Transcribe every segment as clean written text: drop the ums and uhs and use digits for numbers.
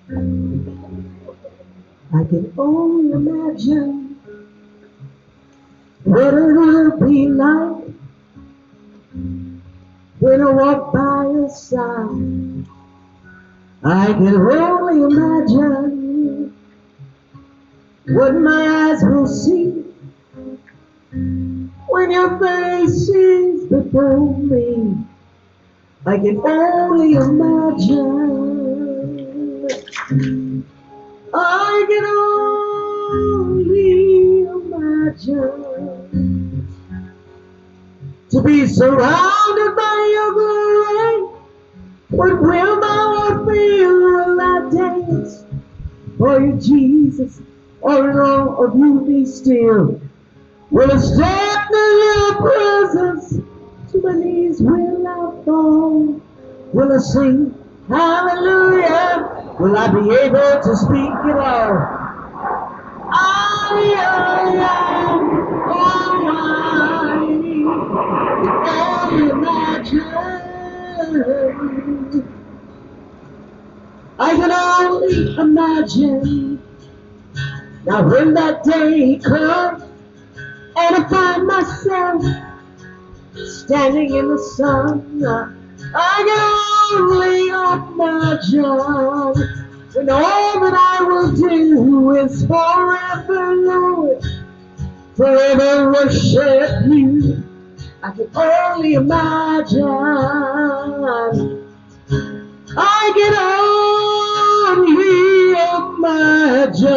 I can only imagine what it will be like when I walk by your side. I can only imagine what my eyes will see when your face is before me. I can only imagine. I can only imagine to be surrounded by your glory. What will my heart feel? Will I dance for you, Jesus? Or in all of you be still? Will I stand in your presence? To my knees will I fall? Will I sing hallelujah? Will I be able to speak it all? I can imagine. I can only imagine. Now when that day comes and I find myself standing in the sun, I can only imagine when all that I will do is forever, Lord, forever worship you. I can only imagine. I can only imagine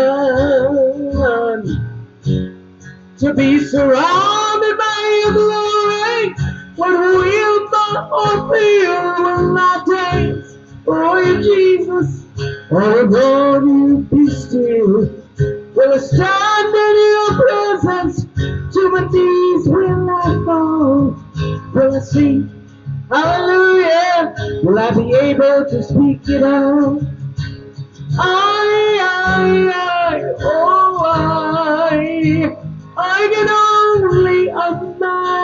to be surrounded by your glory. What will my heart feel? Will I dance for you, Jesus? Or will you be still? Will I stand in your presence? To my knees will I fall? Will I sing hallelujah? Will I be able to speak it out? I can only imagine.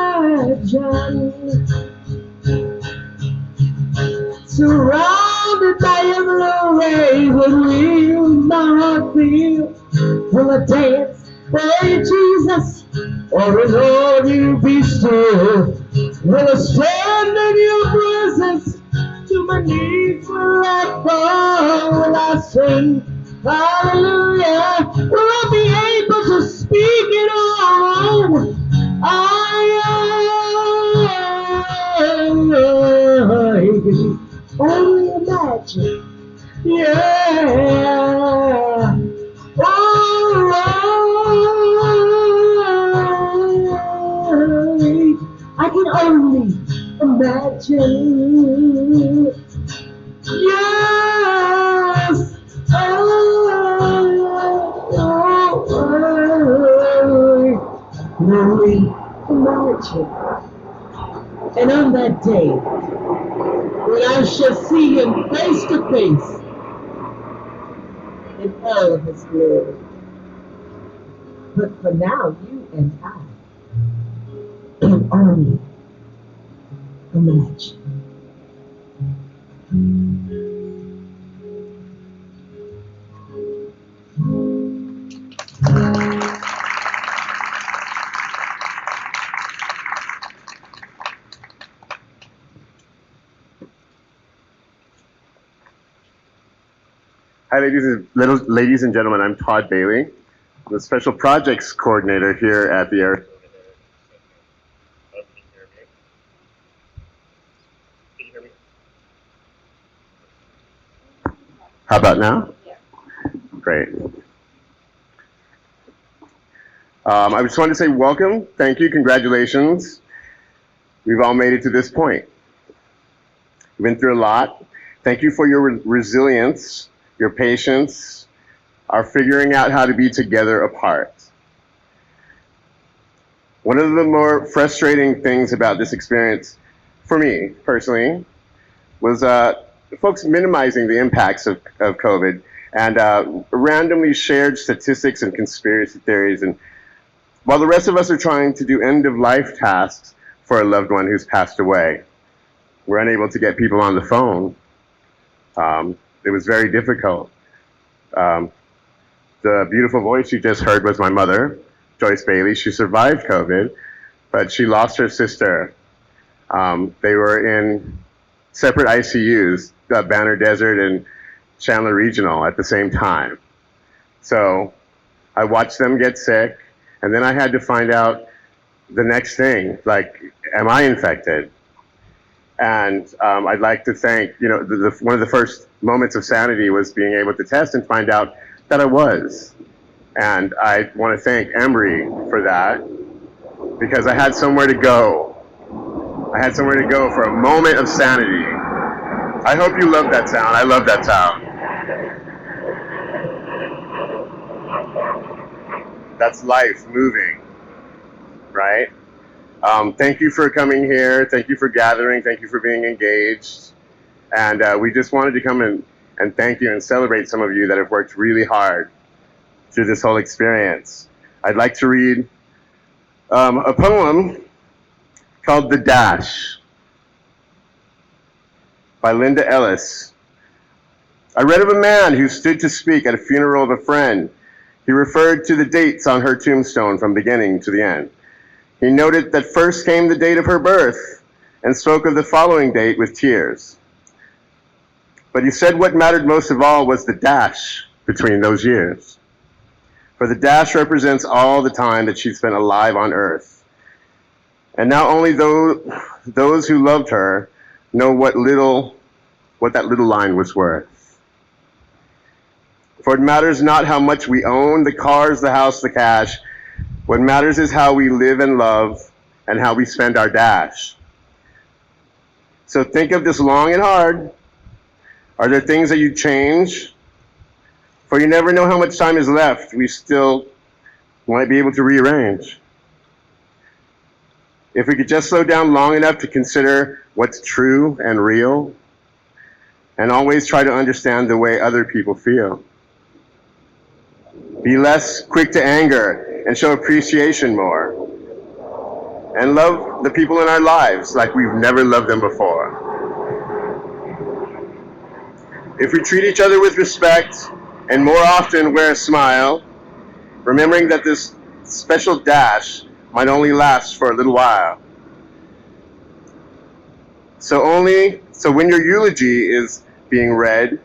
Surrounded by your glory, what will my heart feel? Will I dance for you, Jesus? Or in all you be still? Will I stand in your presence? To my knees will I fall? Will I sing hallelujah? Will I be able to speak it all? I only imagine. Yeah. I can only imagine. Yes. Can only imagine. And on that day, when I shall see him face to face in all of his glory. But for now, you and I can only imagine. Hi, ladies and gentlemen. I'm Todd Bailey, the Special Projects Coordinator here at the Air. Can you hear me? How about now? Yeah. Great. I just wanted to say welcome, thank you, congratulations. We've all made it to this point. We've been through a lot. Thank you for your resilience, your patience, our figuring out how to be together apart. One of the more frustrating things about this experience, for me personally, was folks minimizing the impacts of COVID and randomly shared statistics and conspiracy theories. And while the rest of us are trying to do end-of-life tasks for a loved one who's passed away, we're unable to get people on the phone. It was very difficult. The beautiful voice you just heard was my mother, Joyce Bailey. She survived COVID, but she lost her sister. They were in separate ICUs, Banner Desert and Chandler Regional at the same time. So I watched them get sick, and then I had to find out the next thing, like, am I infected? And I'd like to thank, one of the first moments of sanity was being able to test and find out that I was. And I want to thank Embry for that, because I had somewhere to go. I had somewhere to go for a moment of sanity. I hope you love that sound. I love that sound. That's life moving, right? Thank you for coming here. Thank you for gathering. Thank you for being engaged. And we just wanted to come and thank you and celebrate some of you that have worked really hard through this whole experience. I'd like to read a poem called The Dash by Linda Ellis. I read of a man who stood to speak at a funeral of a friend. He referred to the dates on her tombstone from beginning to the end. He noted that first came the date of her birth and spoke of the following date with tears. But he said what mattered most of all was the dash between those years. For the dash represents all the time that she spent alive on earth. And now only those who loved her know what that little line was worth. For it matters not how much we own, the cars, the house, the cash. What matters is how we live and love and how we spend our dash. So think of this long and hard. Are there things that you change? For you never know how much time is left. We still might be able to rearrange. If we could just slow down long enough to consider what's true and real, and always try to understand the way other people feel. Be less quick to anger and show appreciation more. And love the people in our lives like we've never loved them before. If we treat each other with respect and more often wear a smile, remembering that this special dash might only last for a little while. So when your eulogy is being read,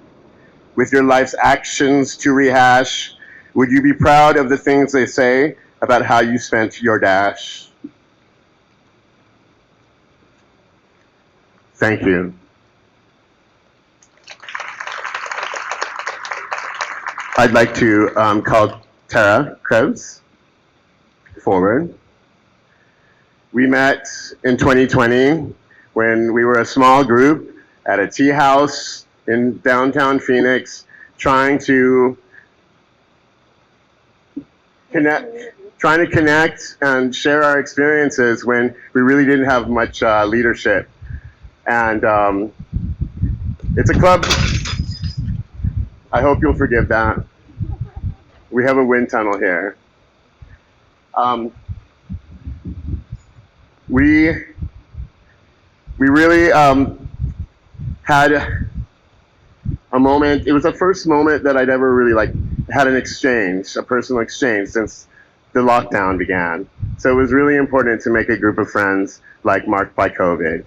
with your life's actions to rehash, would you be proud of the things they say about how you spent your dash? Thank you. I'd like to call Tara Krebs forward. We met in 2020 when we were a small group at a tea house in downtown Phoenix, trying to connect and share our experiences when we really didn't have much leadership. And it's a club. I hope you'll forgive that. We have a wind tunnel here. We really had a moment. It was the first moment that I'd ever really had an exchange, a personal exchange, since the lockdown began. So it was really important to make a group of friends marked by COVID,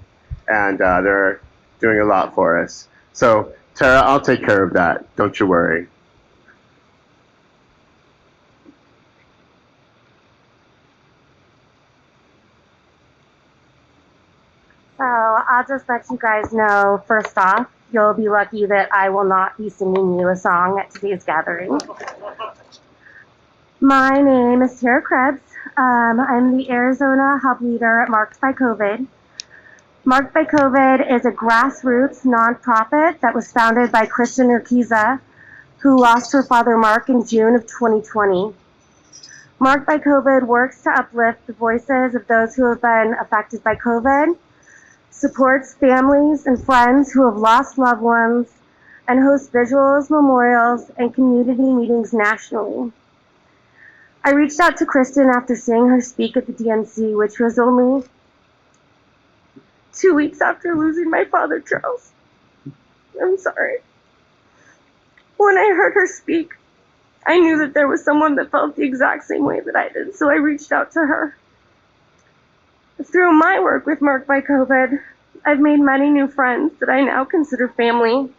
and they're doing a lot for us. So Tara, I'll take care of that. Don't you worry. So I'll just let you guys know, first off, you'll be lucky that I will not be singing you a song at today's gathering. My name is Tara Krebs. I'm the Arizona Hub Leader at Marked by COVID. Marked by COVID is a grassroots nonprofit that was founded by Kristen Urquiza, who lost her father Mark in June of 2020. Marked by COVID works to uplift the voices of those who have been affected by COVID, supports families and friends who have lost loved ones, and hosts visuals, memorials, and community meetings nationally. I reached out to Kristen after seeing her speak at the DNC, which was only 2 weeks after losing my father, Charles. I'm sorry. When I heard her speak, I knew that there was someone that felt the exact same way that I did, so I reached out to her. Through my work with Marked by COVID, I've made many new friends that I now consider family.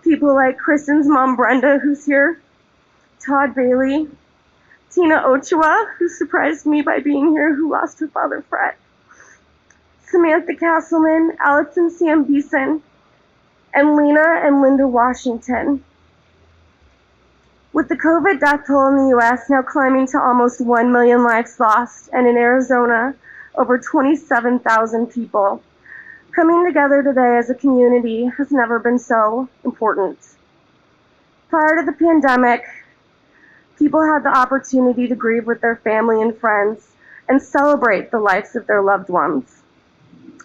People like Kristen's mom, Brenda, who's here, Todd Bailey, Tina Ochoa, who surprised me by being here, who lost her father, Fred, Samantha Castleman, Alex and Sam Beeson, and Lena and Linda Washington. With the COVID death toll in the U.S. now climbing to almost 1 million lives lost, and in Arizona, over 27,000 people, coming together today as a community has never been so important. Prior to the pandemic, people had the opportunity to grieve with their family and friends and celebrate the lives of their loved ones.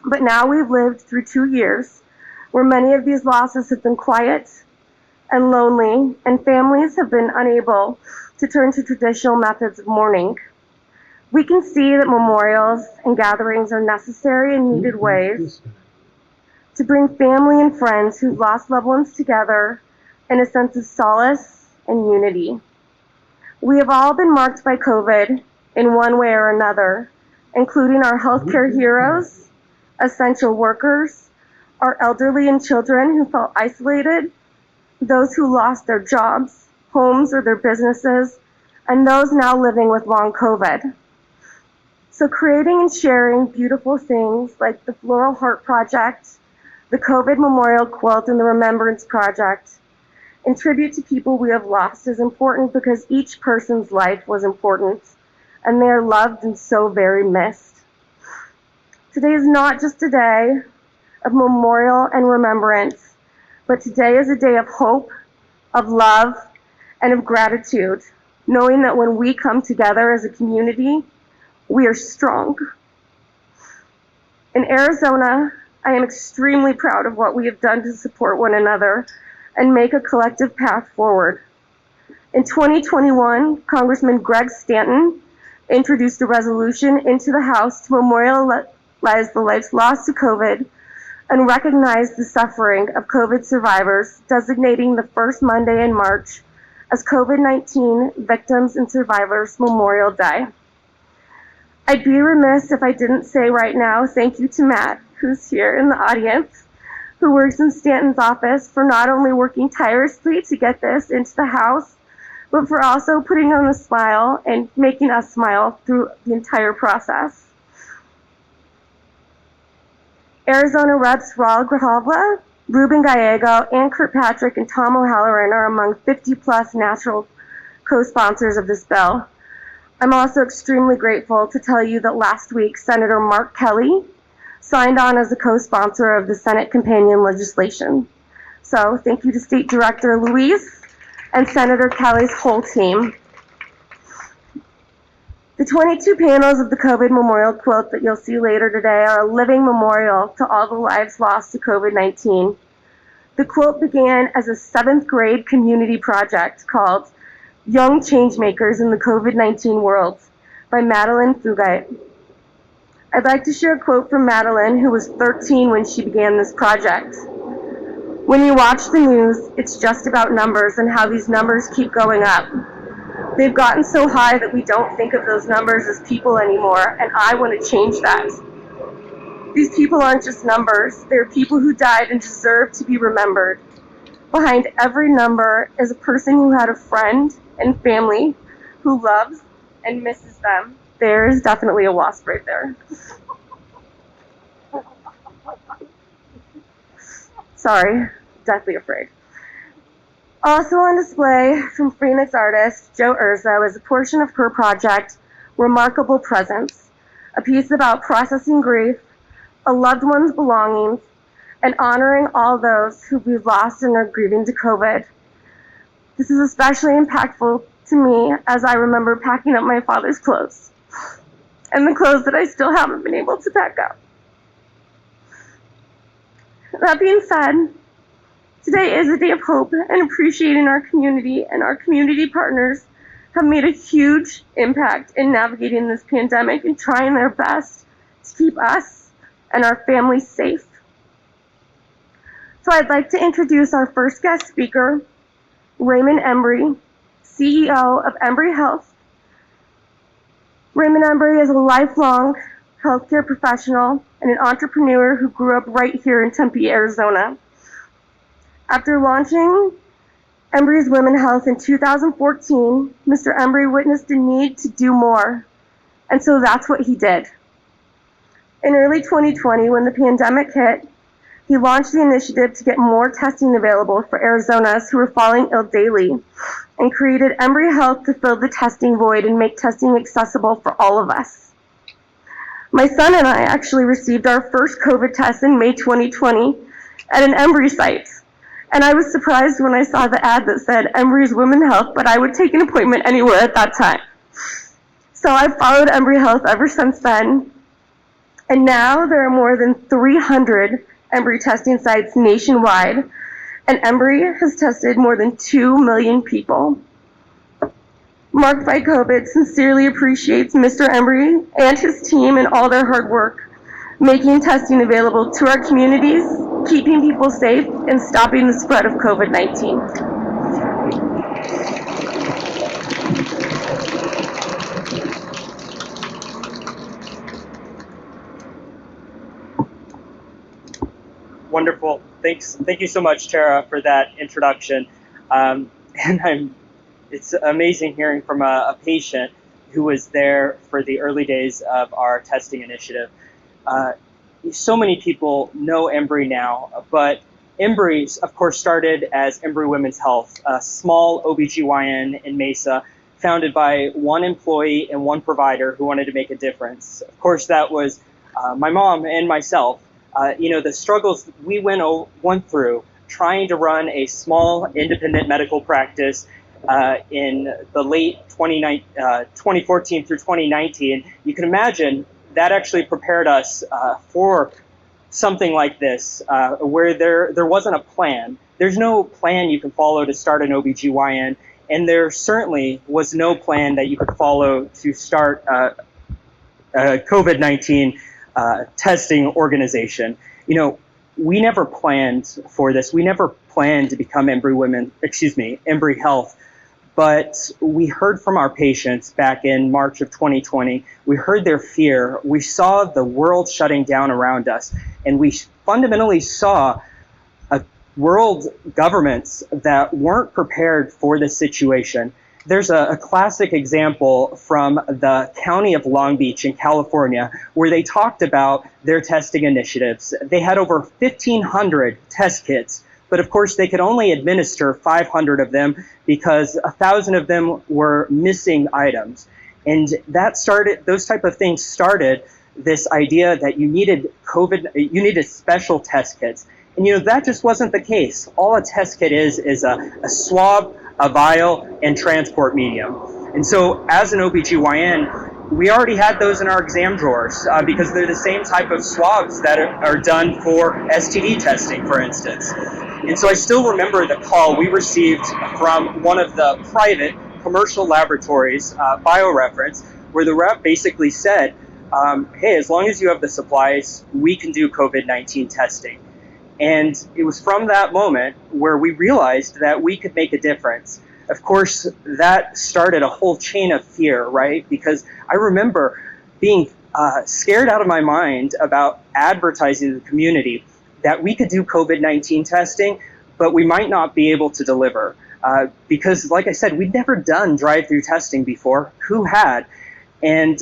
But now we've lived through 2 years where many of these losses have been quiet and lonely, and families have been unable to turn to traditional methods of mourning. We can see that memorials and gatherings are necessary and needed ways to bring family and friends who've lost loved ones together in a sense of solace and unity. We have all been marked by COVID in one way or another, including our healthcare heroes, essential workers, our elderly and children who felt isolated, those who lost their jobs, homes, or their businesses, and those now living with long COVID. So creating and sharing beautiful things like the Floral Heart Project, the COVID Memorial Quilt, and the Remembrance Project in tribute to people we have lost is important because each person's life was important, and they are loved and so very missed. Today is not just a day of memorial and remembrance, but today is a day of hope, of love, and of gratitude, knowing that when we come together as a community, we are strong. In Arizona, I am extremely proud of what we have done to support one another and make a collective path forward. In 2021, Congressman Greg Stanton introduced a resolution into the House to memorialize the lives lost to COVID and recognize the suffering of COVID survivors, designating the first Monday in March as COVID-19 Victims and Survivors Memorial Day. I'd be remiss if I didn't say right now thank you to Matt, who's here in the audience, who works in Stanton's office, for not only working tirelessly to get this into the House, but for also putting on a smile and making us smile through the entire process. Arizona Reps Raul Grijalva, Ruben Gallego, Ann Kirkpatrick, and Tom O'Halloran are among 50-plus natural co-sponsors of this bill. I'm also extremely grateful to tell you that last week, Senator Mark Kelly signed on as a co-sponsor of the Senate companion legislation. So thank you to State Director Luis and Senator Kelly's whole team. The 22 panels of the COVID Memorial Quilt that you'll see later today are a living memorial to all the lives lost to COVID-19. The quilt began as a 7th grade community project called Young Changemakers in the COVID-19 World by Madeline Fugite. I'd like to share a quote from Madeline, who was 13 when she began this project. When you watch the news, it's just about numbers and how these numbers keep going up. They've gotten so high that we don't think of those numbers as people anymore, and I want to change that. These people aren't just numbers. They're people who died and deserve to be remembered. Behind every number is a person who had a friend and family who loves and misses them. There's definitely a wasp right there. Sorry, deathly afraid. Also on display from Phoenix artist Jo Urso is a portion of her project, Remarkable Presence, a piece about processing grief, a loved one's belongings, and honoring all those who we've lost and are grieving to COVID. This is especially impactful to me as I remember packing up my father's clothes, and the clothes that I still haven't been able to pack up. That being said, today is a day of hope and appreciating our community, and our community partners have made a huge impact in navigating this pandemic and trying their best to keep us and our families safe. So I'd like to introduce our first guest speaker, Raymond Embry, CEO of Embry Health. Raymond Embry is a lifelong healthcare professional and an entrepreneur who grew up right here in Tempe, Arizona. After launching Embry's Women Health in 2014, Mr. Embry witnessed a need to do more, and so that's what he did. In early 2020, when the pandemic hit, he launched the initiative to get more testing available for Arizonans who were falling ill daily, and created Embry Health to fill the testing void and make testing accessible for all of us. My son and I actually received our first COVID test in May 2020 at an Embry site. And I was surprised when I saw the ad that said Embry's Women Health, but I would take an appointment anywhere at that time. So I've followed Embry Health ever since then. And now there are more than 300 Embry testing sites nationwide, and Embry has tested more than 2 million people. Marked by COVID sincerely appreciates Mr. Embry and his team and all their hard work, making testing available to our communities, keeping people safe, and stopping the spread of COVID-19. Wonderful. Thanks. Thank you so much, Tara, for that introduction. It's amazing hearing from a patient who was there for the early days of our testing initiative. So many people know Embry now, but Embry, of course, started as Embry Women's Health, a small OBGYN in Mesa, founded by one employee and one provider who wanted to make a difference. Of course, that was my mom and myself. The struggles we went through trying to run a small independent medical practice in the late 2014 through 2019, you can imagine that actually prepared us for something like this, where there wasn't a plan. There's no plan you can follow to start an OBGYN, and there certainly was no plan that you could follow to start a COVID-19 testing organization. We never planned for this. We never planned to become Embry Health. But we heard from our patients back in March of 2020. We heard their fear. We saw the world shutting down around us. And we fundamentally saw world governments that weren't prepared for this situation. There's a classic example from the county of Long Beach in California where they talked about their testing initiatives. They had over 1,500 test kits, but of course they could only administer 500 of them because 1,000 of them were missing items. And those type of things started this idea that you needed special test kits. And that just wasn't the case. All a test kit is a swab, a vial, and transport medium. And so as an OBGYN, we already had those in our exam drawers because they're the same type of swabs that are done for STD testing, for instance. And so I still remember the call we received from one of the private commercial laboratories, BioReference, where the rep basically said, hey, as long as you have the supplies, we can do COVID-19 testing. And it was from that moment where we realized that we could make a difference. Of course, that started a whole chain of fear, right? Because I remember being scared out of my mind about advertising to the community that we could do COVID-19 testing, but we might not be able to deliver. Because, like I said, we'd never done drive-through testing before. Who had? And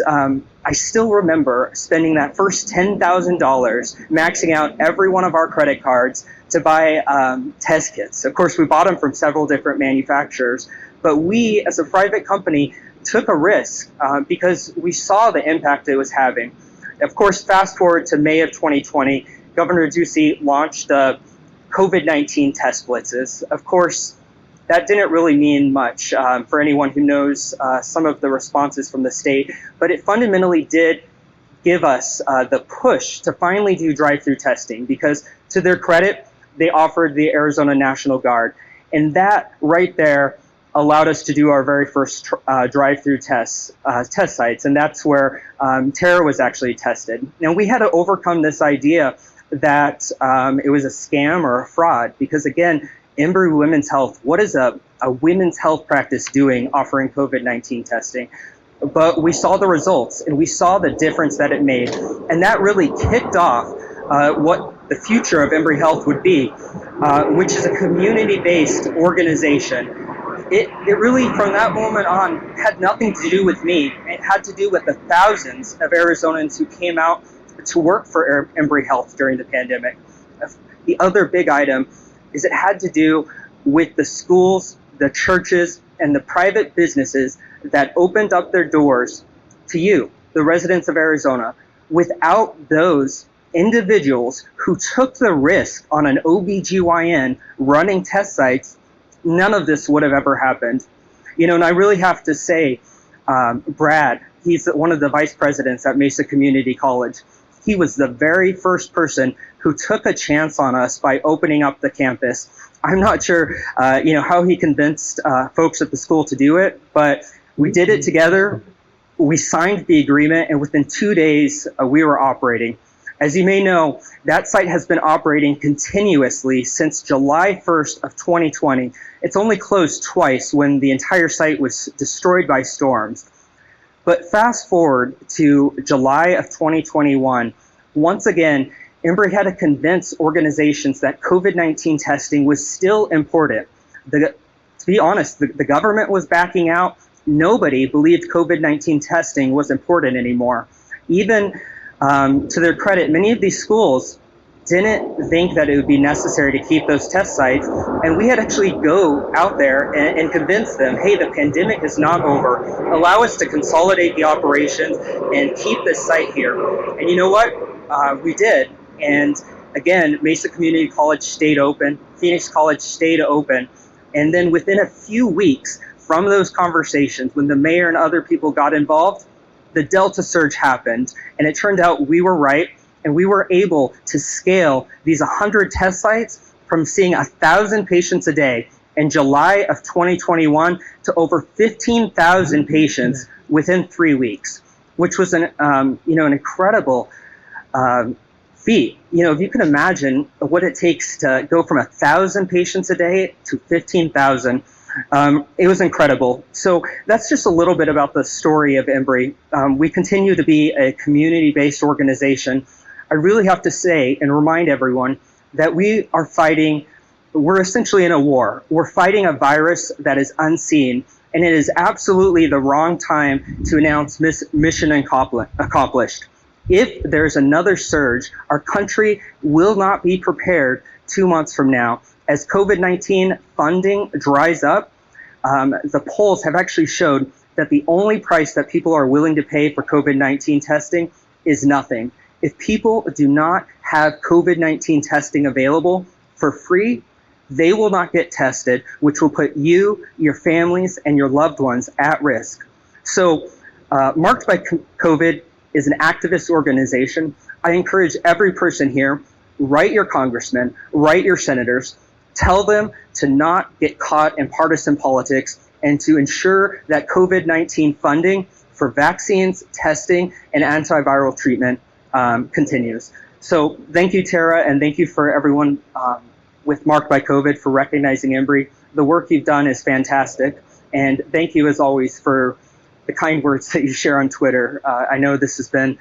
I still remember spending that first $10,000, maxing out every one of our credit cards to buy test kits. Of course, we bought them from several different manufacturers, but we, as a private company, took a risk because we saw the impact it was having. Of course, fast forward to May of 2020, Governor Ducey launched the COVID-19 test blitzes. Of course, that didn't really mean much for anyone who knows some of the responses from the state, but it fundamentally did give us the push to finally do drive-through testing because, to their credit, they offered the Arizona National Guard. And that right there allowed us to do our very first drive-through test sites, and that's where Tara was actually tested. Now, we had to overcome this idea that it was a scam or a fraud because, again, Embry Women's Health, what is a women's health practice doing offering COVID-19 testing? But we saw the results and we saw the difference that it made. And that really kicked off what the future of Embry Health would be, which is a community-based organization. It really, from that moment on, had nothing to do with me. It had to do with the thousands of Arizonans who came out to work for Embry Health during the pandemic. The other big item is it had to do with the schools, the churches, and the private businesses that opened up their doors to you, the residents of Arizona. Without those individuals who took the risk on an OBGYN running test sites, none of this would have ever happened. And I really have to say, Brad, he's one of the vice presidents at Mesa Community College. He was the very first person who took a chance on us by opening up the campus. I'm not sure, how he convinced folks at the school to do it, but we did it together. We signed the agreement, and within 2 days, we were operating. As you may know, that site has been operating continuously since July 1st of 2020. It's only closed twice when the entire site was destroyed by storms. But fast forward to July of 2021, once again, Embry had to convince organizations that COVID-19 testing was still important. To be honest, the government was backing out. Nobody believed COVID-19 testing was important anymore. Even to their credit, many of these schools didn't think that it would be necessary to keep those test sites, and we had to actually go out there and convince them, hey, the pandemic is not over. Allow us to consolidate the operations and keep this site here. And you know what? We did. And again, Mesa Community College stayed open, Phoenix College stayed open, and then within a few weeks from those conversations, when the mayor and other people got involved, the Delta surge happened, and it turned out we were right, and we were able to scale these 100 test sites from seeing 1,000 patients a day in July of 2021 to over 15,000 patients within 3 weeks, which was an incredible feat. If you can imagine what it takes to go from 1,000 patients a day to 15,000, it was incredible. So that's just a little bit about the story of Embry. We continue to be a community-based organization. I really have to say and remind everyone that we are fighting, we're essentially in a war. We're fighting a virus that is unseen, and it is absolutely the wrong time to announce mission accomplished. If there's another surge, our country will not be prepared 2 months from now. As COVID-19 funding dries up, the polls have actually showed that the only price that people are willing to pay for COVID-19 testing is nothing. If people do not have COVID-19 testing available for free, they will not get tested, which will put you, your families, and your loved ones at risk. So, Marked by COVID is an activist organization. I encourage every person here, write your congressmen, write your senators, tell them to not get caught in partisan politics and to ensure that COVID-19 funding for vaccines, testing, and antiviral treatment continues. So thank you, Tara, and thank you for everyone with Marked by COVID for recognizing Embry. The work you've done is fantastic, and thank you as always for the kind words that you share on Twitter. I know this has been,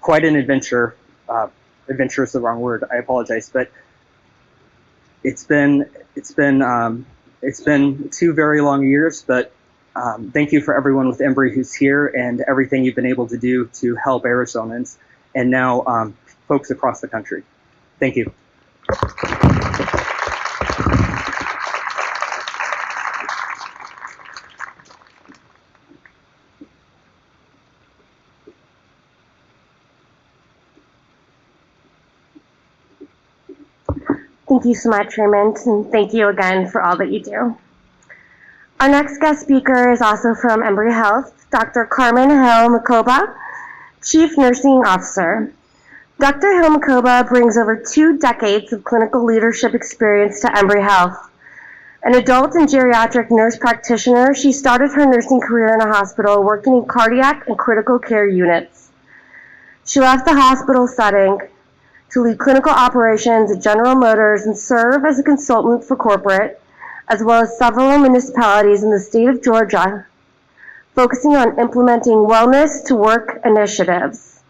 quite an adventure. Adventure is the wrong word. I apologize, but it's been 2 very long years. But thank you for everyone with Embry who's here and everything you've been able to do to help Arizonans and now folks across the country. Thank you. Thank you so much, Raymond, and thank you again for all that you do. Our next guest speaker is also from Embry Health, Dr. Carmen Hill-Makoba, Chief Nursing Officer. Dr. Hill-Makoba brings over 2 decades of clinical leadership experience to Embry Health. An adult and geriatric nurse practitioner, she started her nursing career in a hospital working in cardiac and critical care units. She left the hospital setting to lead clinical operations at General Motors and serve as a consultant for corporate, as well as several municipalities in the state of Georgia, focusing on implementing wellness to work initiatives.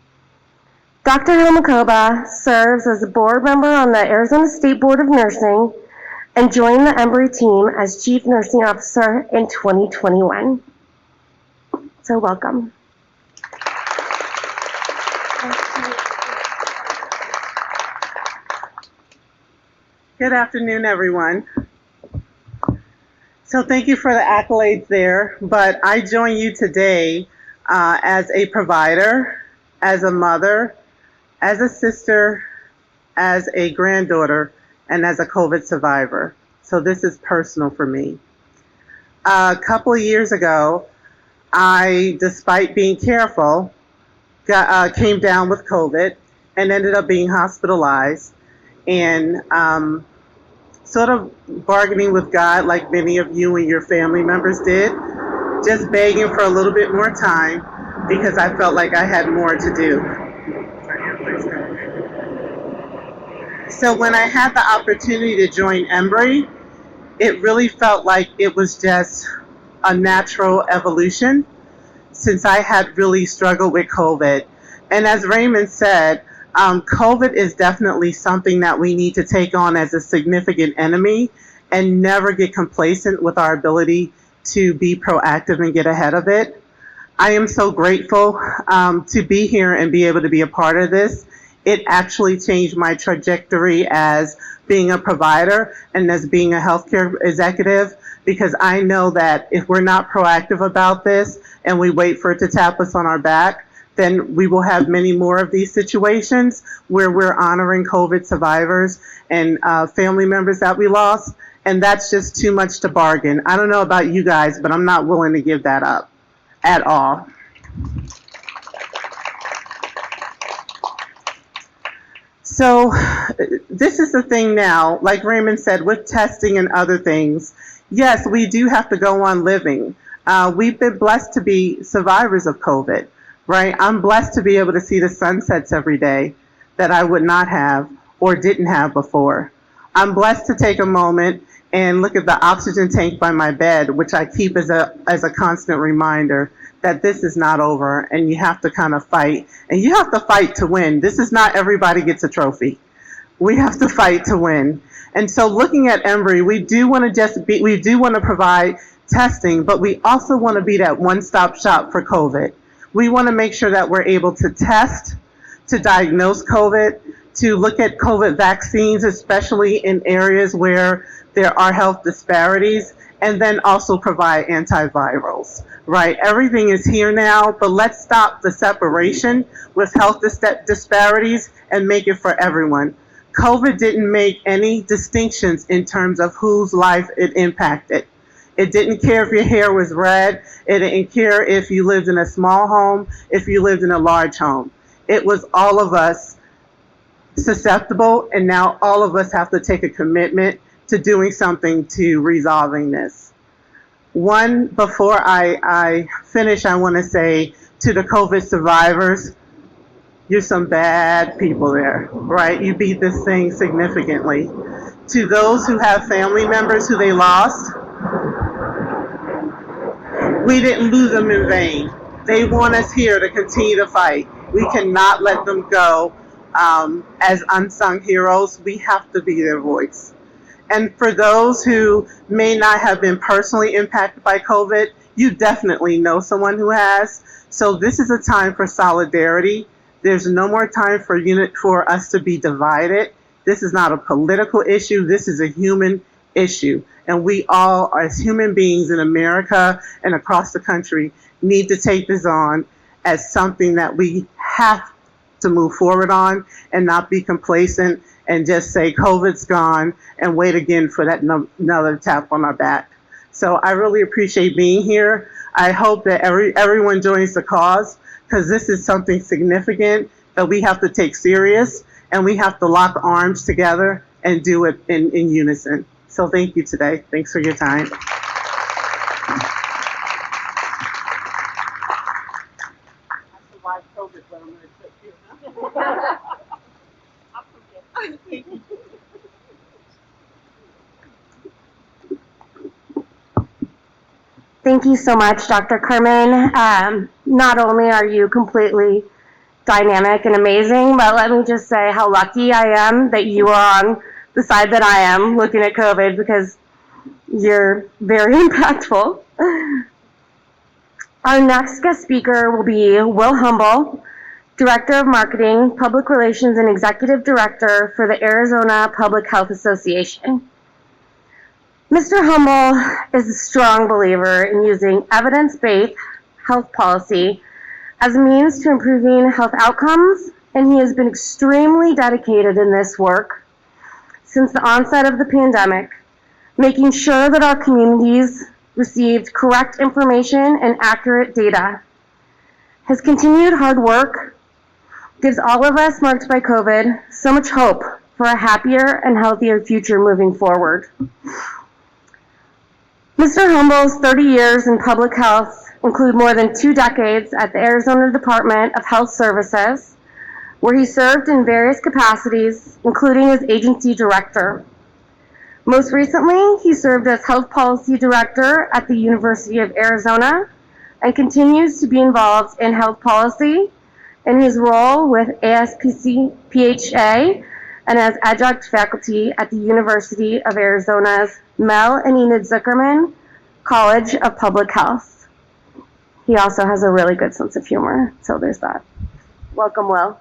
Dr. Helmakoba serves as a board member on the Arizona State Board of Nursing and joined the Embry team as Chief Nursing Officer in 2021. So welcome. Good afternoon, everyone. So thank you for the accolades there, but I join you today as a provider, as a mother, as a sister, as a granddaughter, and as a COVID survivor. So this is personal for me. A couple of years ago, I, despite being careful, came down with COVID and ended up being hospitalized and sort of bargaining with God like many of you and your family members did, just begging for a little bit more time because I felt like I had more to do. So when I had the opportunity to join Embry, it really felt like it was just a natural evolution since I had really struggled with COVID. And as Raymond said, COVID is definitely something that we need to take on as a significant enemy and never get complacent with our ability to be proactive and get ahead of it. I am so grateful to be here and be able to be a part of this. It actually changed my trajectory as being a provider and as being a healthcare executive, because I know that if we're not proactive about this and we wait for it to tap us on our back, then we will have many more of these situations where we're honoring COVID survivors and family members that we lost, and that's just too much to bargain. I don't know about you guys, but I'm not willing to give that up at all. So this is the thing now, like Raymond said, with testing and other things, yes, we do have to go on living. We've been blessed to be survivors of COVID, right? I'm blessed to be able to see the sunsets every day that I would not have or didn't have before. I'm blessed to take a moment and look at the oxygen tank by my bed, which I keep as a constant reminder that this is not over and you have to kind of fight. And you have to fight to win. This is not everybody gets a trophy. We have to fight to win. And so looking at Embry, we do want to provide testing, but we also want to be that one-stop shop for COVID. We want to make sure that we're able to test, to diagnose COVID, to look at COVID vaccines, especially in areas where there are health disparities, and then also provide antivirals, right? Everything is here now, but let's stop the separation with health disparities and make it for everyone. COVID didn't make any distinctions in terms of whose life it impacted. It didn't care if your hair was red. It didn't care if you lived in a small home, if you lived in a large home. It was all of us susceptible, and now all of us have to take a commitment to doing something to resolving this. One, before I finish, I want to say to the COVID survivors, you're some bad people there, right? You beat this thing significantly. To those who have family members who they lost, we didn't lose them in vain. They want us here to continue to fight. We cannot let them go as unsung heroes. We have to be their voice. And for those who may not have been personally impacted by COVID, you definitely know someone who has. So this is a time for solidarity. There's no more time for us to be divided. This is not a political issue. This is a human issue. And we all, as human beings in America and across the country, need to take this on as something that we have to move forward on and not be complacent and just say COVID's gone and wait again for that another tap on our back. So I really appreciate being here. I hope that everyone joins the cause, because this is something significant that we have to take serious, and we have to lock arms together and do it in unison. So thank you today. Thanks for your time. I survived COVID, but I'm going to quit here. Thank you so much, Dr. Kerman. Not only are you completely dynamic and amazing, but let me just say how lucky I am that you are on the side that I am looking at COVID, because you're very impactful. Our next guest speaker will be Will Humble, Director of Marketing, Public Relations, and Executive Director for the Arizona Public Health Association. Mr. Humble is a strong believer in using evidence-based health policy as a means to improving health outcomes, and he has been extremely dedicated in this work since the onset of the pandemic, making sure that our communities received correct information and accurate data. His continued hard work gives all of us marked by COVID so much hope for a happier and healthier future moving forward. Mr. Humble's 30 years in public health include more than 2 decades at the Arizona Department of Health Services, where he served in various capacities, including as agency director. Most recently, he served as health policy director at the University of Arizona and continues to be involved in health policy in his role with ASPC PHA and as adjunct faculty at the University of Arizona's Mel and Enid Zuckerman College of Public Health. He also has a really good sense of humor, so there's that. Welcome, Will.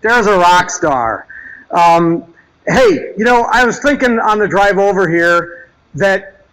There's a rock star. Hey, you know, I was thinking on the drive over here that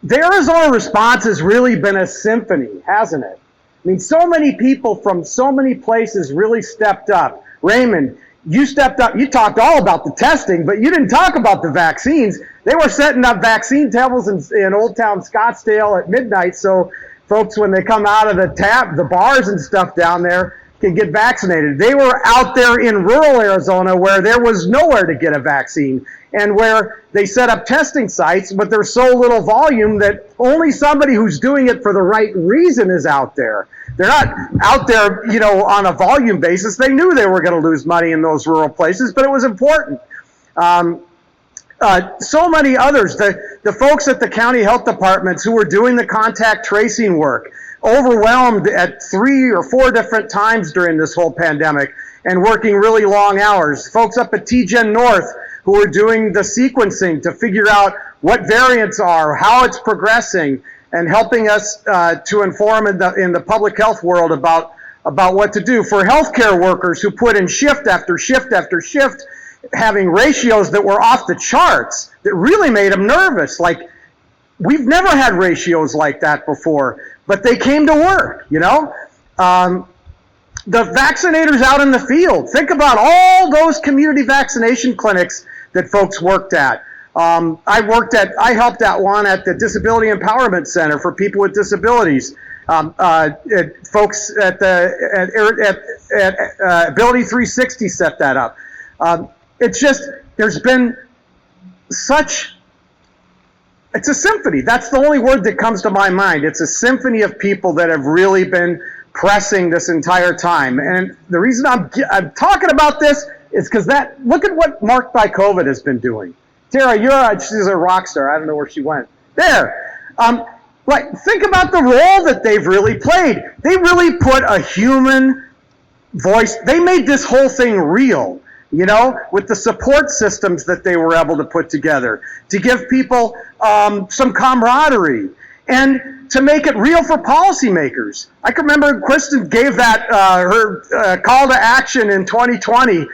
the Arizona response has really been a symphony, hasn't it? I mean, so many people from so many places really stepped up. Raymond, you stepped up. You talked all about the testing, but you didn't talk about the vaccines. They were setting up vaccine tables in Old Town Scottsdale at midnight so folks, when they come out of the bars and stuff down there, can get vaccinated. They were out there in rural Arizona where there was nowhere to get a vaccine and where they set up testing sites, but there's so little volume that only somebody who's doing it for the right reason is out there. They're not out there, you know, on a volume basis. They knew they were going to lose money in those rural places, but it was important. So many others, the folks at the county health departments who were doing the contact tracing work, overwhelmed at 3 or 4 different times during this whole pandemic and working really long hours. Folks up at TGen North who were doing the sequencing to figure out what variants are, how it's progressing, and helping us to inform in the public health world about what to do. For healthcare workers who put in shift after shift after shift, having ratios that were off the charts that really made them nervous. Like, we've never had ratios like that before, but they came to work, you know? The vaccinators out in the field, think about all those community vaccination clinics that folks worked at. I helped out one at the Disability Empowerment Center for people with disabilities. Folks at Ability 360 set that up. It's just, there's been such, it's a symphony. That's the only word that comes to my mind. It's a symphony of people that have really been pressing this entire time. And the reason I'm talking about this is because look at what Marked by COVID has been doing. Tara, she's a rock star. I don't know where she went. There. Think about the role that they've really played. They really put a human voice. They made this whole thing real, you know, with the support systems that they were able to put together to give people some camaraderie and to make it real for policymakers. I can remember Kristen gave that her call to action in 2020,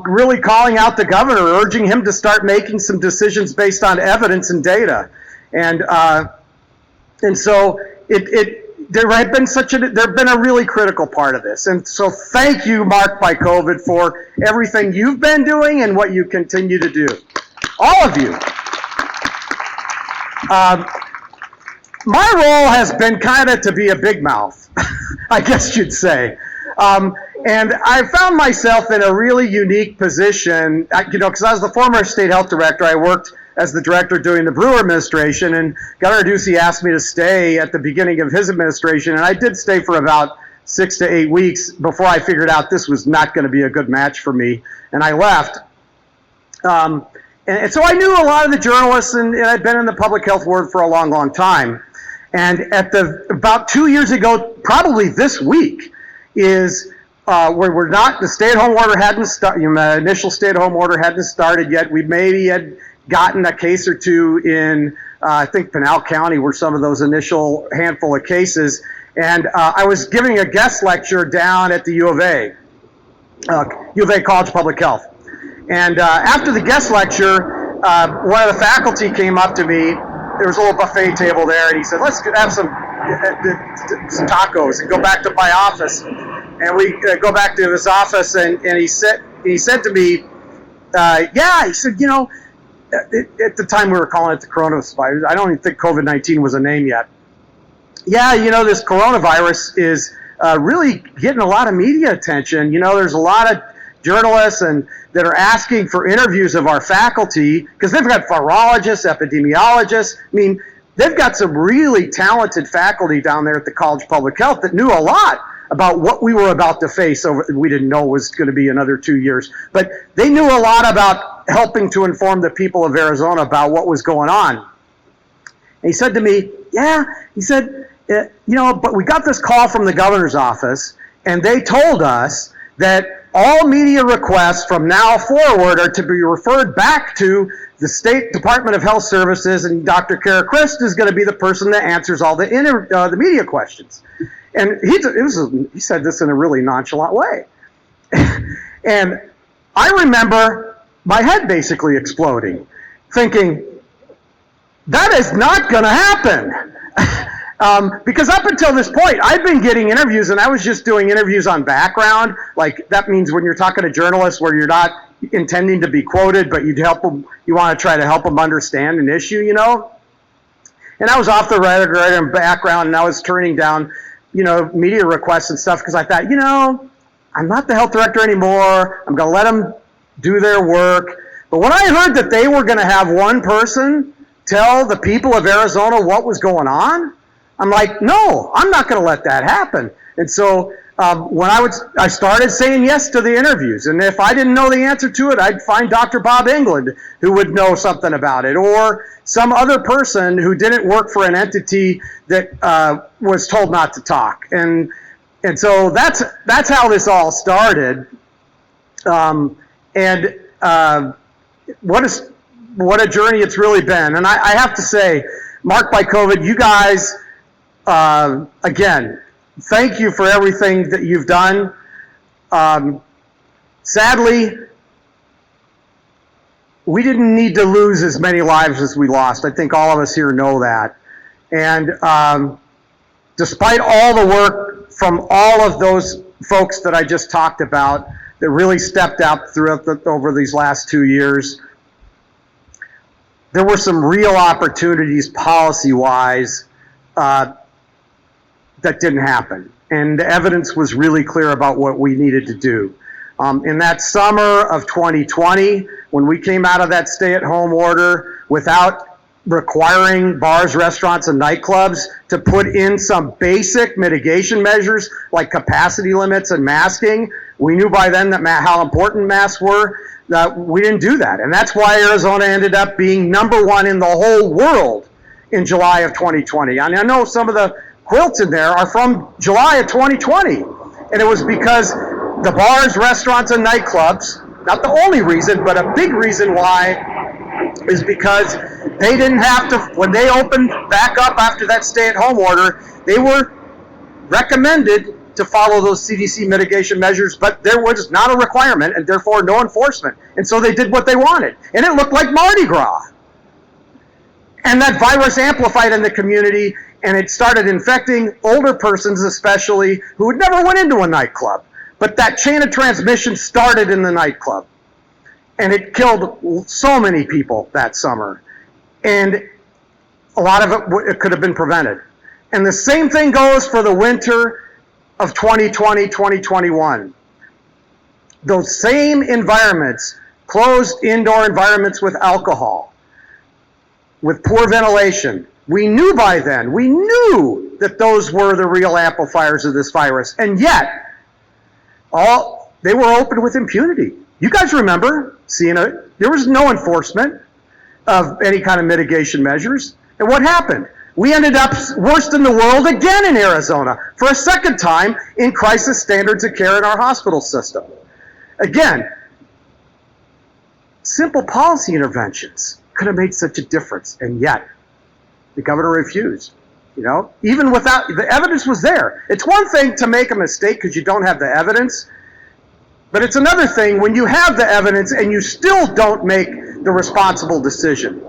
really calling out the governor, urging him to start making some decisions based on evidence and data. And so they've been a really critical part of this. And so thank you, Marked by COVID, for everything you've been doing and what you continue to do. All of you. My role has been kind of to be a big mouth, I guess you'd say. And I found myself in a really unique position, you know, because I was the former state health director. I worked as the director during the Brewer administration, and Governor Ducey asked me to stay at the beginning of his administration, and I did stay for about 6 to 8 weeks before I figured out this was not going to be a good match for me, and I left. And so I knew a lot of the journalists, and I'd been in the public health world for a long, long time. And about 2 years ago, probably this week, is where the stay-at-home order hadn't started. The initial stay-at-home order hadn't started yet. We maybe had gotten a case or two in, I think, Pinal County were some of those initial handful of cases. And I was giving a guest lecture down at the U of A College of Public Health. And after the guest lecture, one of the faculty came up to me. There was a little buffet table there, and he said, "Let's have some tacos and go back to my office." And we go back to his office, and he said to me, "Yeah," he said, at the time we were calling it the coronavirus. I don't even think COVID-19 was a name yet. "Yeah, this coronavirus is really getting a lot of media attention. There's a lot of journalists that are asking for interviews of our faculty because they've got virologists, epidemiologists. I mean, they've got some really talented faculty down there at the College of Public Health that knew a lot about what we were about to face. We didn't know it was going to be another 2 years, but they knew a lot about helping to inform the people of Arizona about what was going on." And he said to me, "Yeah," he said, "but we got this call from the governor's office, and they told us that all media requests from now forward are to be referred back to the State Department of Health Services, and Dr. Kara Christ is going to be the person that answers all the media questions." And he said this in a really nonchalant way. And I remember my head basically exploding, thinking, that is not going to happen. Because up until this point, I've been getting interviews, and I was just doing interviews on background. Like, that means when you're talking to journalists where you're not intending to be quoted, but you want to try to help them understand an issue, And I was off the radar in background, and I was turning down, media requests and stuff because I thought, I'm not the health director anymore. I'm going to let them do their work. But when I heard that they were going to have one person tell the people of Arizona what was going on, I'm like, no, I'm not going to let that happen. And so when I started saying yes to the interviews, and if I didn't know the answer to it, I'd find Dr. Bob England who would know something about it, or some other person who didn't work for an entity that was told not to talk. And so that's how this all started. What a journey it's really been. And I have to say, Marked by COVID, you guys, again, thank you for everything that you've done. Sadly, we didn't need to lose as many lives as we lost. I think all of us here know that. And despite all the work from all of those folks that I just talked about that really stepped up over these last 2 years, there were some real opportunities policy-wise that didn't happen. And the evidence was really clear about what we needed to do. In that summer of 2020, when we came out of that stay-at-home order without requiring bars, restaurants, and nightclubs to put in some basic mitigation measures like capacity limits and masking, we knew by then that how important masks were. We didn't do that. And that's why Arizona ended up being #1 in the whole world in July of 2020. And I know some of the quilts in there are from July of 2020. And it was because the bars, restaurants, and nightclubs, not the only reason, but a big reason why, is because they didn't have to, when they opened back up after that stay-at-home order, they were recommended to follow those CDC mitigation measures, but there was not a requirement and therefore no enforcement. And so they did what they wanted. And it looked like Mardi Gras. And that virus amplified in the community, and it started infecting older persons especially who had never went into a nightclub. But that chain of transmission started in the nightclub. And it killed so many people that summer. And a lot of it could have been prevented. And the same thing goes for the winter of 2020, 2021. Those same environments, closed indoor environments with alcohol, with poor ventilation. We knew by then, we knew that those were the real amplifiers of this virus. And yet, they were open with impunity. You guys remember seeing there was no enforcement of any kind of mitigation measures. And what happened? We ended up worst in the world again in Arizona for a second time in crisis standards of care in our hospital system. Again, simple policy interventions could have made such a difference, and yet the governor refused. You know, even without the evidence was there. It's one thing to make a mistake because you don't have the evidence, but it's another thing when you have the evidence and you still don't make the responsible decision.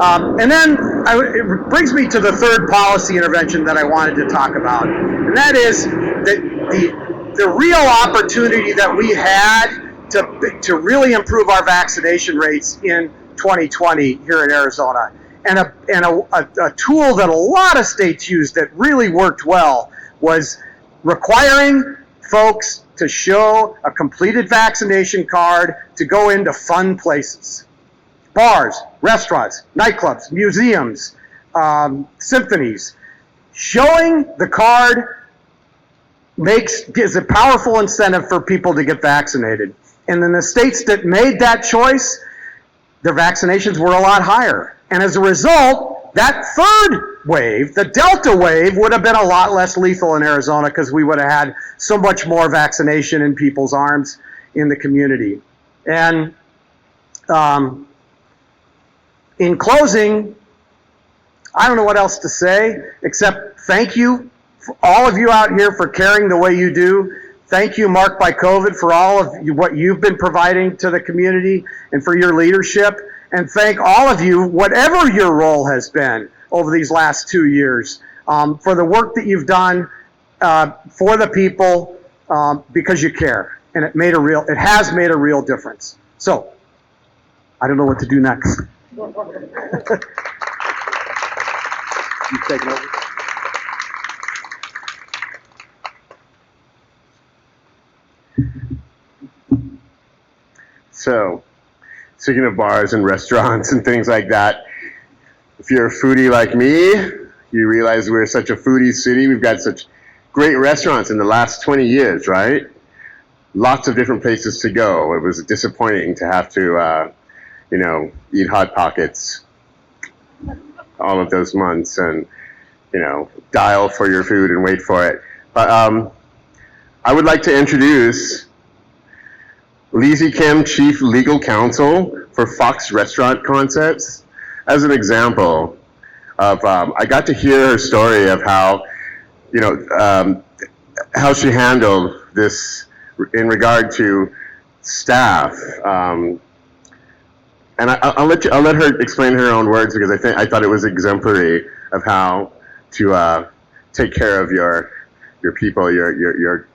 And then it brings me to the third policy intervention that I wanted to talk about, and that is the real opportunity that we had to really improve our vaccination rates in 2020 here in Arizona. And a tool that a lot of states used that really worked well was requiring folks to show a completed vaccination card to go into fun places. Bars, restaurants, nightclubs, museums, symphonies. Showing the card gives a powerful incentive for people to get vaccinated. And in the states that made that choice, their vaccinations were a lot higher. And as a result, that third wave, the Delta wave, would have been a lot less lethal in Arizona because we would have had so much more vaccination in people's arms in the community. And in closing, I don't know what else to say except thank you, for all of you out here, for caring the way you do. Thank you, Marked by COVID, for all of what you've been providing to the community and for your leadership. And thank all of you, whatever your role has been over these last 2 years, for the work that you've done for the people, because you care. And it has made a real difference. So, I don't know what to do next. You take it over. So, speaking of bars and restaurants and things like that, if you're a foodie like me, you realize we're such a foodie city. We've got such great restaurants in the last 20 years, right? Lots of different places to go. It was disappointing to have to, eat Hot Pockets all of those months and, dial for your food and wait for it. But I would like to introduce Lizzie Kim, Chief Legal Counsel for Fox Restaurant Concepts, as an example of, I got to hear her story of how, how she handled this in regard to staff. And I'll let her explain her own words, because I thought it was exemplary of how to take care of your people, your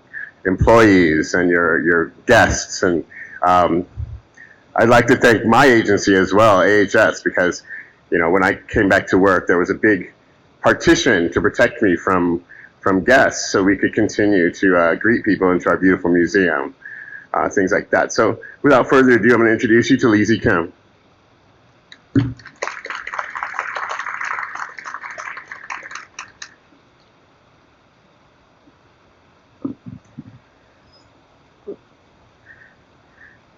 employees and your guests. And I'd like to thank my agency as well, AHS, because when I came back to work, there was a big partition to protect me from guests, so we could continue to greet people into our beautiful museum, things like that. So without further ado, I'm going to introduce you to Lizzie Kim.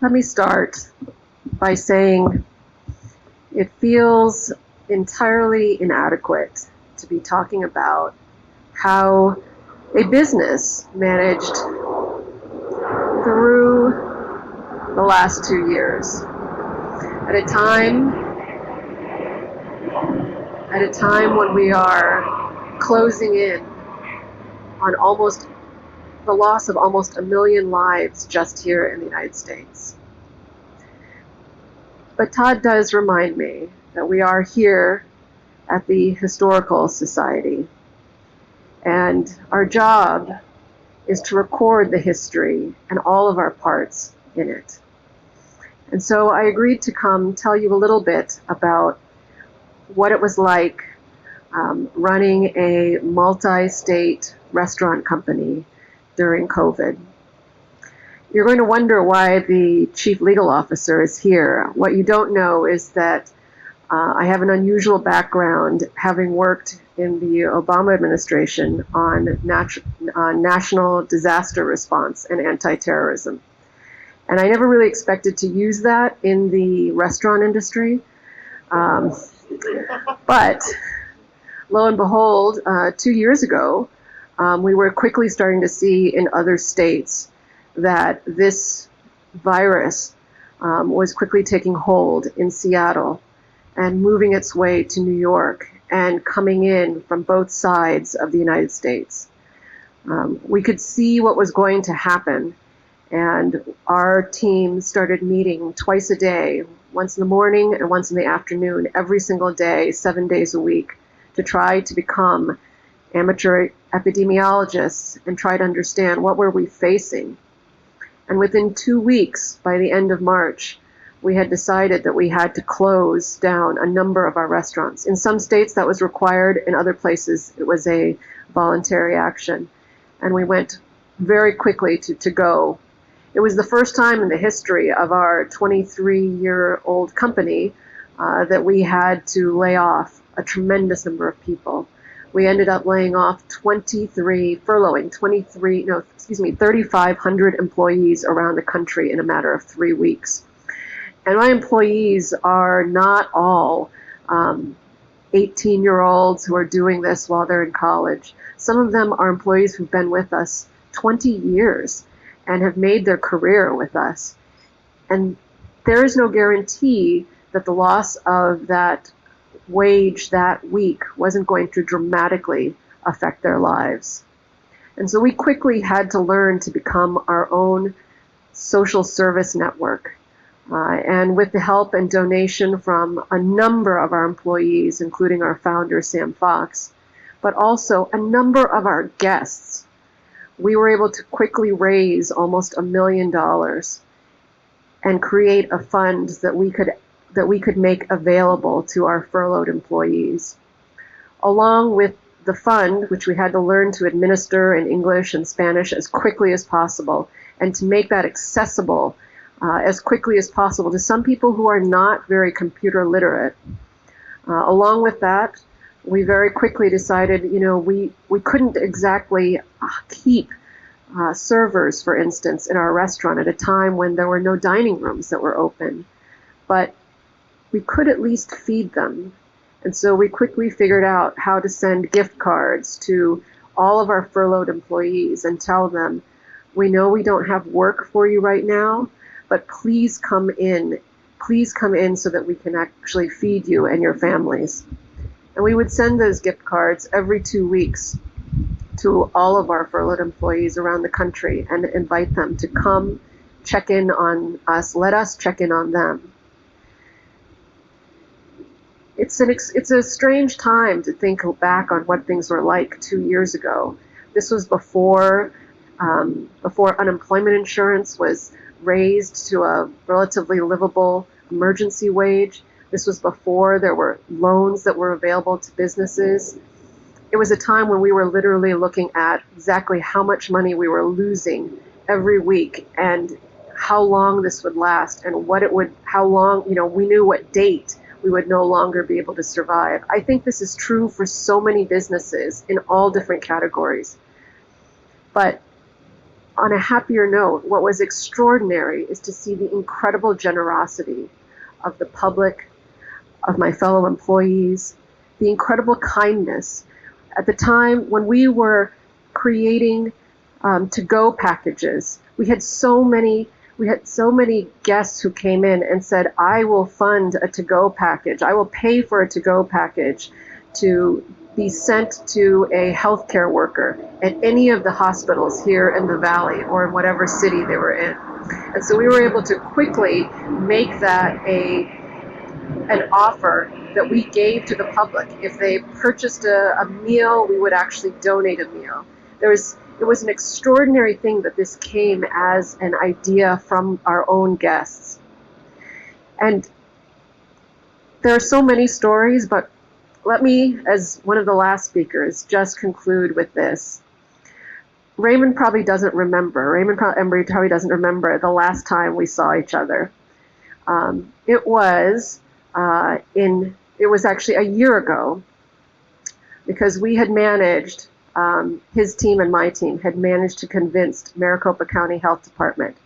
Let me start by saying it feels entirely inadequate to be talking about how a business managed through the last 2 years at a time when we are closing in on the loss of almost 1 million lives just here in the United States. But Todd does remind me that we are here at the Historical Society, and our job is to record the history and all of our parts in it. And so I agreed to come tell you a little bit about what it was like running a multi-state restaurant company during COVID. You're going to wonder why the chief legal officer is here. What you don't know is that I have an unusual background, having worked in the Obama administration on national disaster response and anti-terrorism. And I never really expected to use that in the restaurant industry. But lo and behold, 2 years ago, we were quickly starting to see in other states that this virus was quickly taking hold in Seattle and moving its way to New York and coming in from both sides of the United States. We could see what was going to happen, and our team started meeting twice a day, once in the morning and once in the afternoon, every single day, 7 days a week, to try to become amateur epidemiologists and try to understand what were we facing. And within 2 weeks, by the end of March, we had decided that we had to close down a number of our restaurants. In some states that was required, in other places it was a voluntary action. And we went very quickly to go. It was the first time in the history of our 23-year-old company that we had to lay off a tremendous number of people. We ended up laying off 3,500 employees around the country in a matter of 3 weeks. And my employees are not all 18-year-olds who are doing this while they're in college. Some of them are employees who've been with us 20 years and have made their career with us. And there is no guarantee that the loss of that wage that week wasn't going to dramatically affect their lives. And so we quickly had to learn to become our own social service network. And with the help and donation from a number of our employees, including our founder, Sam Fox, but also a number of our guests, we were able to quickly raise almost $1 million and create a fund that we could make available to our furloughed employees. Along with the fund, which we had to learn to administer in English and Spanish as quickly as possible, and to make that accessible as quickly as possible to some people who are not very computer literate. Along with that, we very quickly decided, we couldn't exactly keep servers, for instance, in our restaurant at a time when there were no dining rooms that were open. But we could at least feed them. And so we quickly figured out how to send gift cards to all of our furloughed employees and tell them, we know we don't have work for you right now, but please come in. Please come in so that we can actually feed you and your families. And we would send those gift cards every 2 weeks to all of our furloughed employees around the country and invite them to come check in on us, let us check in on them. It's a strange time to think back on what things were like 2 years ago. This was before unemployment insurance was raised to a relatively livable emergency wage. This was before there were loans that were available to businesses. It was a time when we were literally looking at exactly how much money we were losing every week and how long this would last and how long, we knew what date we would no longer be able to survive. I think this is true for so many businesses in all different categories. But on a happier note, what was extraordinary is to see the incredible generosity of the public, of my fellow employees, the incredible kindness. At the time when we were creating to-go packages, we had so many guests who came in and said, I will fund a to-go package. I will pay for a to-go package to be sent to a healthcare worker at any of the hospitals here in the Valley or in whatever city they were in. And so we were able to quickly make that an offer that we gave to the public. If they purchased a meal, we would actually donate a meal. It was an extraordinary thing that this came as an idea from our own guests. And there are so many stories, but let me, as one of the last speakers, just conclude with this. Raymond probably doesn't remember. Embry probably doesn't remember the last time we saw each other. It was actually a year ago, because we had managed, his team and my team had managed to convince Maricopa County Health Department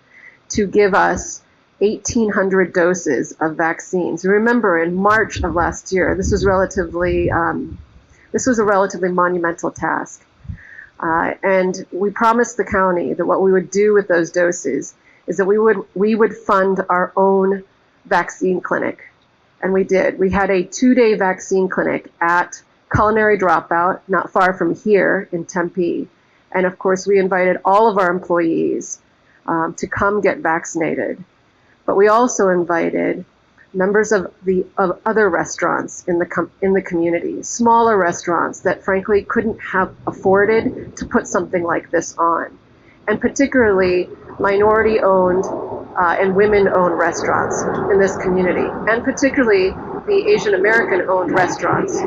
to give us 1,800 doses of vaccines. Remember, in March of last year, this was a relatively monumental task. And we promised the county that what we would do with those doses is that we would fund our own vaccine clinic. And we did. We had a 2-day vaccine clinic at Culinary Dropout, not far from here in Tempe. And of course, we invited all of our employees to come get vaccinated. But we also invited members of other restaurants in the community, smaller restaurants that frankly couldn't have afforded to put something like this on, and particularly minority-owned and women-owned restaurants in this community, and particularly the Asian American-owned restaurants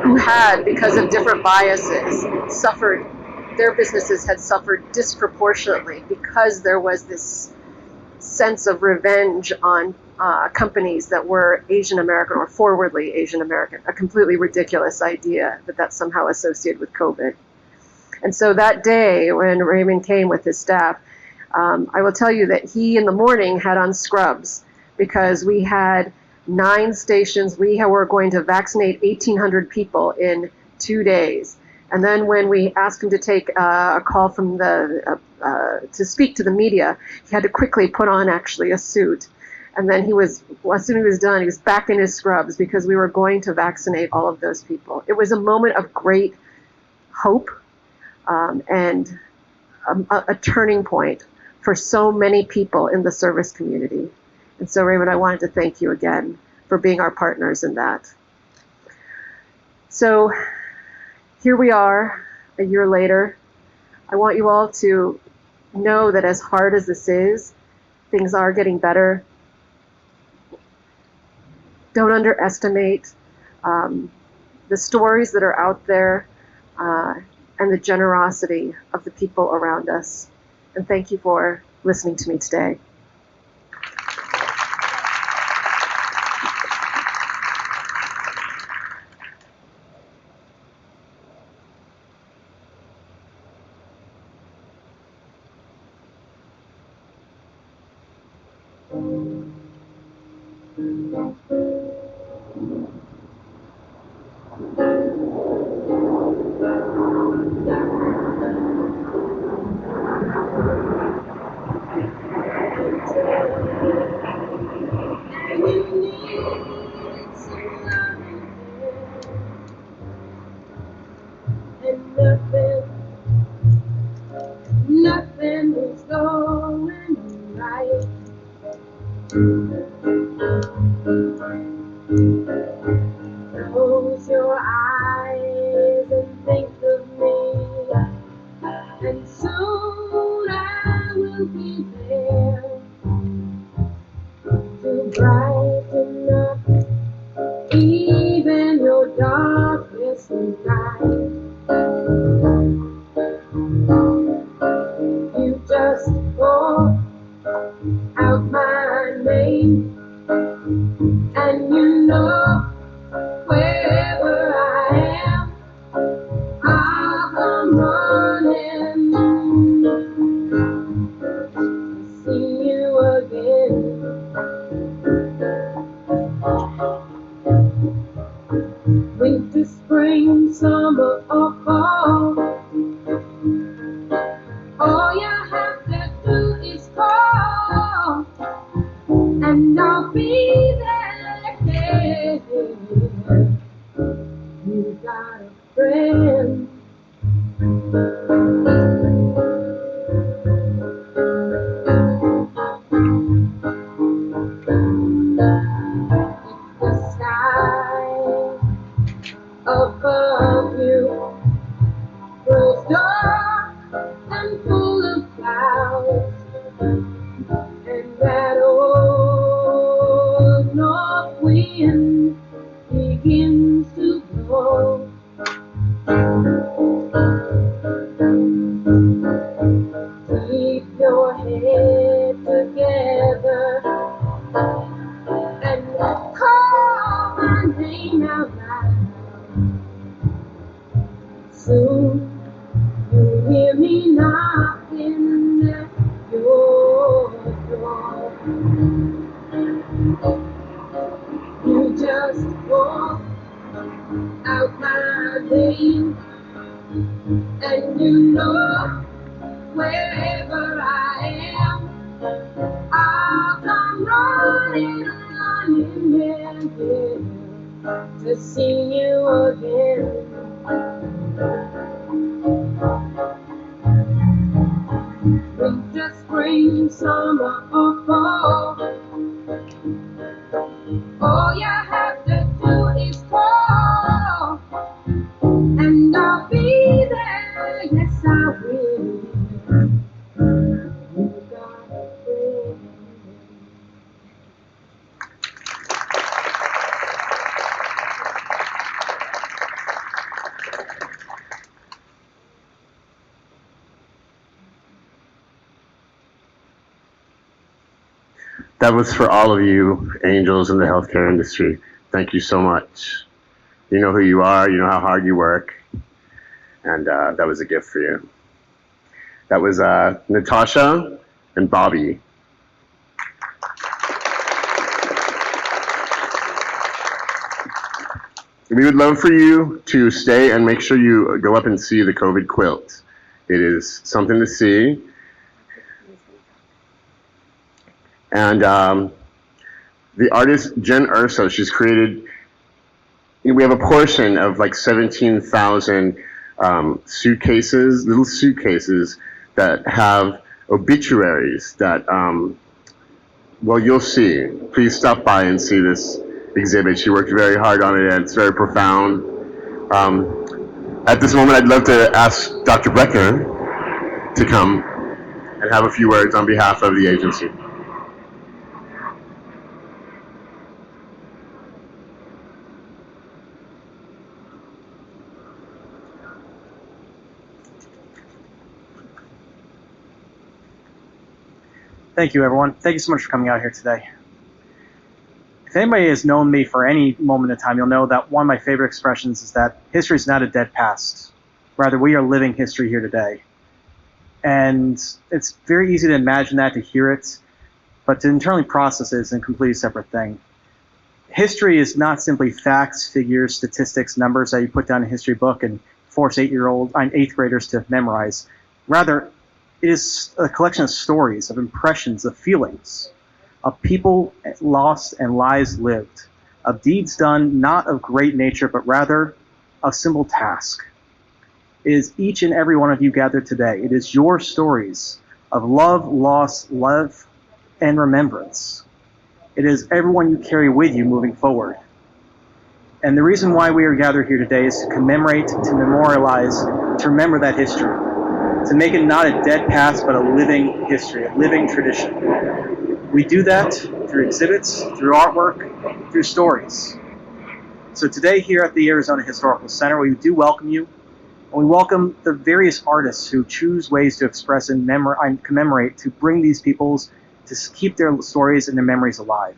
who had, because of different biases, their businesses had suffered disproportionately because there was this sense of revenge on companies that were Asian American or forwardly Asian American, a completely ridiculous idea that that's somehow associated with COVID. And so that day when Raymond came with his staff, I will tell you that he in the morning had on scrubs because we had 9 stations. We were going to vaccinate 1,800 people in 2 days. And then when we asked him to take a call from to speak to the media, he had to quickly put on actually a suit. And then as soon as he was done, he was back in his scrubs because we were going to vaccinate all of those people. It was a moment of great hope and a turning point for so many people in the service community. And so, Raymond, I wanted to thank you again for being our partners in that. So here we are, a year later. I want you all to know that as hard as this is, things are getting better. Don't underestimate the stories that are out there and the generosity of the people around us. And thank you for listening to me today. Nothing is going right. Close your eyes and think of me, and soon I will be there to brighten up even your darkest night. You just call out my name, and you know wherever I am, I'll come running to see you again. Winter, spring, summer, or fall, all you have to do is call, and I'll be there. You got a friend. If the sky above you grows dark and full of clouds, and that old north wind begins to blow, And you know, wherever I am, I'll come running again to see you again. Winter, spring, summer, or fall, all you have to do is call, and I'll be there. Yes, I will. You got a friend. That was for all of you angels in the healthcare industry. Thank you so much. You know who you are, you know how hard you work, and that was a gift for you. That was Natasha and Bobby. We would love for you to stay and make sure you go up and see the COVID quilt. It is something to see. And the artist Jen Urso, she's created, we have a portion of like 17,000 suitcases, little suitcases that have obituaries that, well, you'll see. Please stop by and see this exhibit. She worked very hard on it, and it's very profound. At this moment, I'd love to ask Dr. Brecker to come and have a few words on behalf of the agency. Thank you, everyone. Thank you so much for coming out here today. If anybody has known me for any moment in time, you'll know that one of my favorite expressions is that history is not a dead past. Rather, we are living history here today. And it's very easy to imagine that, to hear it, but to internally process it is a completely separate thing. History is not simply facts, figures, statistics, numbers that you put down in a history book and force eighth graders to memorize. Rather, it is a collection of stories, of impressions, of feelings, of people lost and lives lived, of deeds done not of great nature, but rather of simple task. It is each and every one of you gathered today. It is your stories of love, loss, love, and remembrance. It is everyone you carry with you moving forward. And the reason why we are gathered here today is to commemorate, to memorialize, to remember that history. To make it not a dead past, but a living history, a living tradition. We do that through exhibits, through artwork, through stories. So today here at the Arizona Historical Center, we do welcome you, and we welcome the various artists who choose ways to express and commemorate, to bring these peoples, to keep their stories and their memories alive.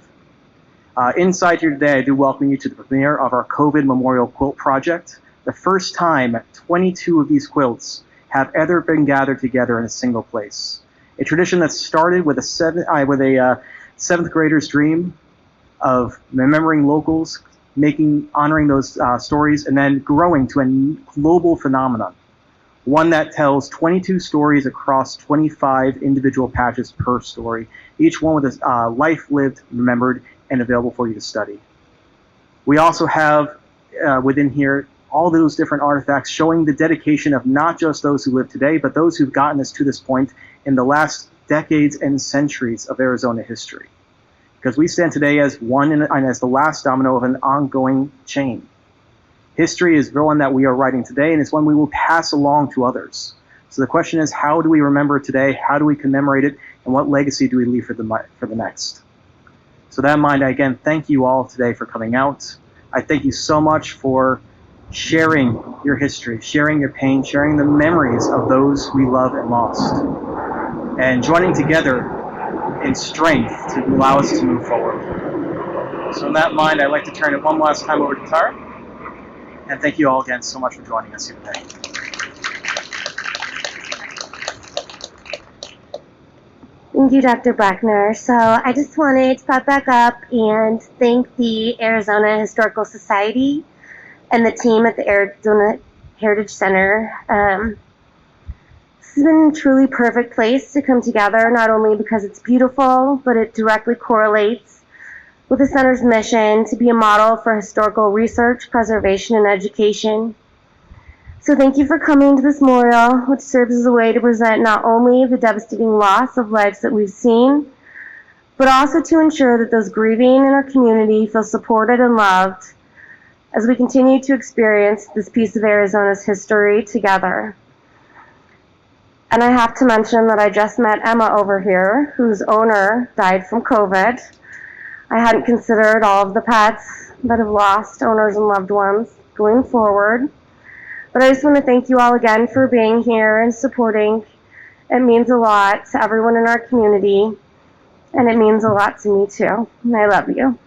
Inside here today, I do welcome you to the premiere of our COVID Memorial Quilt Project. The first time 22 of these quilts have ever been gathered together in a single place. A tradition that started with a seventh grader's dream of remembering locals, honoring those stories, and then growing to a global phenomenon. One that tells 22 stories across 25 individual patches per story, each one with a life lived, remembered, and available for you to study. We also have within here all those different artifacts showing the dedication of not just those who live today, but those who've gotten us to this point in the last decades and centuries of Arizona history. Because we stand today as one and as the last domino of an ongoing chain. History is one that we are writing today, and it's one we will pass along to others. So the question is, how do we remember it today? How do we commemorate it? And what legacy do we leave for the next? So that in mind, I again thank you all today for coming out. I thank you so much for sharing your history, sharing your pain, sharing the memories of those we love and lost, and joining together in strength to allow us to move forward. So in that mind, I'd like to turn it one last time over to Tara, and thank you all again so much for joining us here today. Thank you, Dr. Brackner. So I just wanted to pop back up and thank the Arizona Historical Society and the team at the Arizona Heritage Center. has been a truly perfect place to come together, not only because it's beautiful, but it directly correlates with the center's mission to be a model for historical research, preservation, and education. So thank you for coming to this memorial, which serves as a way to present not only the devastating loss of lives that we've seen, but also to ensure that those grieving in our community feel supported and loved as we continue to experience this piece of Arizona's history together. And I have to mention that I just met Emma over here, whose owner died from COVID. I hadn't considered all of the pets that have lost owners and loved ones going forward. But I just want to thank you all again for being here and supporting. It means a lot to everyone in our community, and it means a lot to me too. And I love you.